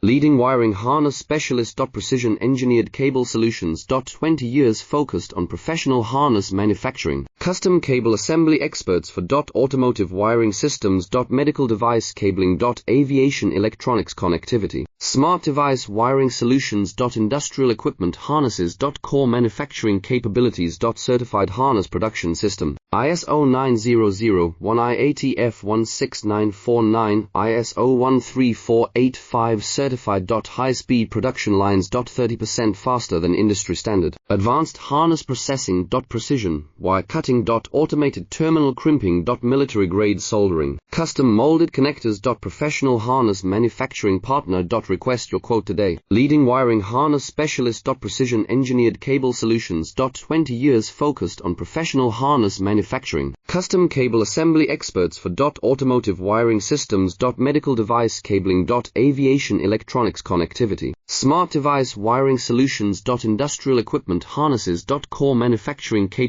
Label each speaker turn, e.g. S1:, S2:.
S1: Leading wiring harness specialist. Precision engineered cable solutions. 20 years focused on professional harness manufacturing. Custom cable assembly experts for automotive wiring systems. Medical device cabling. Aviation electronics connectivity. Smart device wiring solutions. Industrial equipment harnesses. Core manufacturing capabilities. Certified harness production system. ISO 9001 IATF 16949, ISO 13485 certified. High-speed production lines. 30% faster than industry standard. Advanced harness processing. Precision wire cutting. Automated terminal crimping. Military grade soldering. Custom molded connectors. Professional harness manufacturing partner. Request your quote today. Leading wiring harness specialist. Precision engineered cable solutions. 20 years focused on professional harness manufacturing. Custom cable assembly experts for automotive wiring systems. Medical device cabling. Aviation electronics connectivity. Smart device wiring solutions. Industrial equipment harnesses. Core manufacturing capabilities.